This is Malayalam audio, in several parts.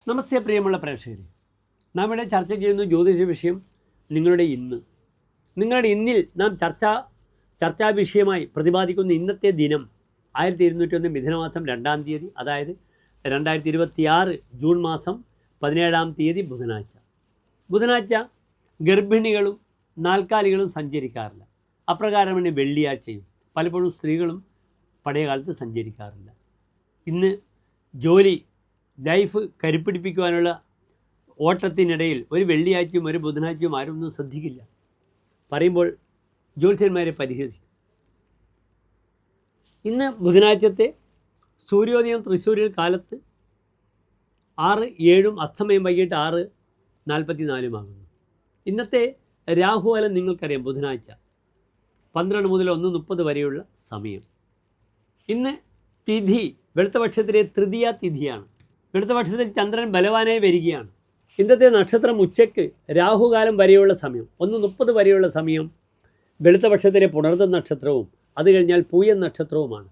നമസ്തേ പ്രിയമുള്ള പ്രേക്ഷകരെ, നാം ഇവിടെ ചർച്ച ചെയ്യുന്ന ജ്യോതിഷ വിഷയം നിങ്ങളുടെ ഇന്ന്. നിങ്ങളുടെ ഇന്നിൽ നാം ചർച്ചാ വിഷയമായി പ്രതിപാദിക്കുന്ന ഇന്നത്തെ ദിനം 1201 മിഥുനമാസം 2-ാം തീയതി, അതായത് 2026 ജൂൺ മാസം 17-ാം തീയതി ബുധനാഴ്ച ഗർഭിണികളും നാൽക്കാലികളും സഞ്ചരിക്കാറില്ല. അപ്രകാരമാണ് വെള്ളിയാഴ്ചയും. പലപ്പോഴും സ്ത്രീകളും പഴയ കാലത്ത് സഞ്ചരിക്കാറില്ല. ഇന്ന് ജോലി ലൈഫ് കരുപ്പിടിപ്പിക്കുവാനുള്ള ഓട്ടത്തിനിടയിൽ ഒരു വെള്ളിയാഴ്ചയും ഒരു ബുധനാഴ്ചയും ആരും ഒന്നും ശ്രദ്ധിക്കില്ല. പറയുമ്പോൾ ജ്യോത്സ്യന്മാരെ പരിഹസിക്കും. ഇന്ന് ബുധനാഴ്ചത്തെ സൂര്യോദയം തൃശ്ശൂരിൽ കാലത്ത് 6:07 അസ്തമയം വൈകിട്ട് 6:44 ഇന്നത്തെ രാഹുകാലം നിങ്ങൾക്കറിയാം. ബുധനാഴ്ച 12 മുതൽ 1:30 വരെയുള്ള സമയം. ഇന്ന് തിഥി വെളുത്തപക്ഷത്തിലെ തൃതീയ തിഥിയാണ്. വെളുത്തപക്ഷത്തിൽ ചന്ദ്രൻ ബലവാനായി വരികയാണ്. ഇന്നത്തെ നക്ഷത്രം ഉച്ചയ്ക്ക് രാഹുകാലം വരെയുള്ള സമയം 1:30 വരെയുള്ള സമയം വെളുത്തപക്ഷത്തിലെ പുണർദ നക്ഷത്രവും അത് കഴിഞ്ഞാൽ പൂയൻ നക്ഷത്രവുമാണ്.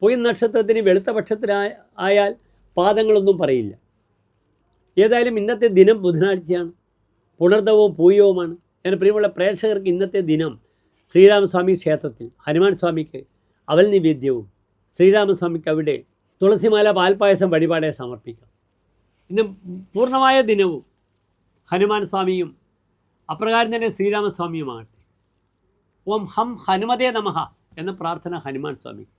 പൂയൻ നക്ഷത്രത്തിന് വെളുത്തപക്ഷത്തിലായാൽ പാദങ്ങളൊന്നും പറയില്ല. ഏതായാലും ഇന്നത്തെ ദിനം ബുധനാഴ്ചയാണ്. പുണർദവും പൂയവുമാണ്. എൻ്റെ പ്രിയമുള്ള പ്രേക്ഷകർക്ക് ഇന്നത്തെ ദിനം ശ്രീരാമസ്വാമി ക്ഷേത്രത്തിൽ ഹനുമാൻ സ്വാമിക്ക് അവൽ നിവേദ്യവും ശ്രീരാമസ്വാമിക്ക് അവിടെ തുളസിമാല പാൽപ്പായസം വഴിപാടെ സമർപ്പിക്കാം. ഇന്ന് പൂർണ്ണമായ ദിനവും ഹനുമാൻ സ്വാമിയും അപ്രകാരം തന്നെ ശ്രീരാമസ്വാമിയുമാകട്ടെ. ഓം ഹം ഹനുമതേ നമഃ എന്ന പ്രാർത്ഥന ഹനുമാൻ സ്വാമിക്ക്.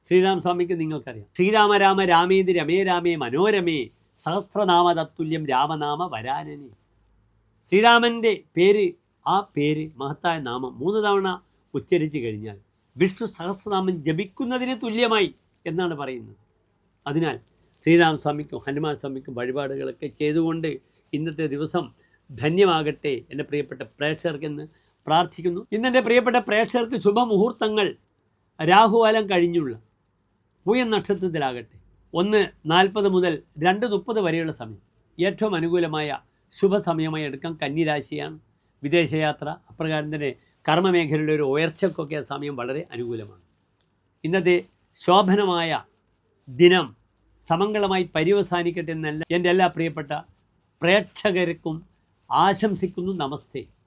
ശ്രീരാമസ്വാമിക്ക് നിങ്ങൾക്കറിയാം. ശ്രീരാമ രാമ രാമേതി രമേ രാമേ മനോരമേ സഹസ്രനാമ തത്തുല്യം രാമനാമ വരാനനെ. ശ്രീരാമൻ്റെ പേര്, ആ പേര് മഹത്തായ നാമം 3 തവണ ഉച്ചരിച്ചു കഴിഞ്ഞാൽ വിഷ്ണു സഹസ്രനാമം ജപിക്കുന്നതിന് തുല്യമായി എന്നാണ് പറയുന്നത്. അതിനാൽ ശ്രീരാമസ്വാമിക്കും ഹനുമാൻ സ്വാമിക്കും വഴിപാടുകളൊക്കെ ചെയ്തുകൊണ്ട് ഇന്നത്തെ ദിവസം ധന്യമാകട്ടെ എൻ്റെ പ്രിയപ്പെട്ട പ്രേക്ഷകർക്കെന്ന് പ്രാർത്ഥിക്കുന്നു. ഇന്നെൻ്റെ പ്രിയപ്പെട്ട പ്രേക്ഷകർക്ക് ശുഭമുഹൂർത്തങ്ങൾ രാഹുകാലം കഴിഞ്ഞുള്ള പൂയൻ നക്ഷത്രത്തിലാകട്ടെ 1:40 മുതൽ 2:30 വരെയുള്ള സമയം ഏറ്റവും അനുകൂലമായ ശുഭസമയമായി എടുക്കാം. കന്നിരാശിയാണ്. വിദേശയാത്ര, അപ്രകാരം തന്നെ കർമ്മമേഖലയുടെ ഒരു ഉയർച്ചക്കൊക്കെ സമയം വളരെ അനുകൂലമാണ്. ഇന്നത്തെ ശോഭനമായ ദിനം സമംഗളമായി പര്യവസാനിക്കട്ടെ എന്നല്ല എൻ്റെ എല്ലാ പ്രിയപ്പെട്ട പ്രേക്ഷകർക്കും ആശംസിക്കുന്നു. നമസ്തേ.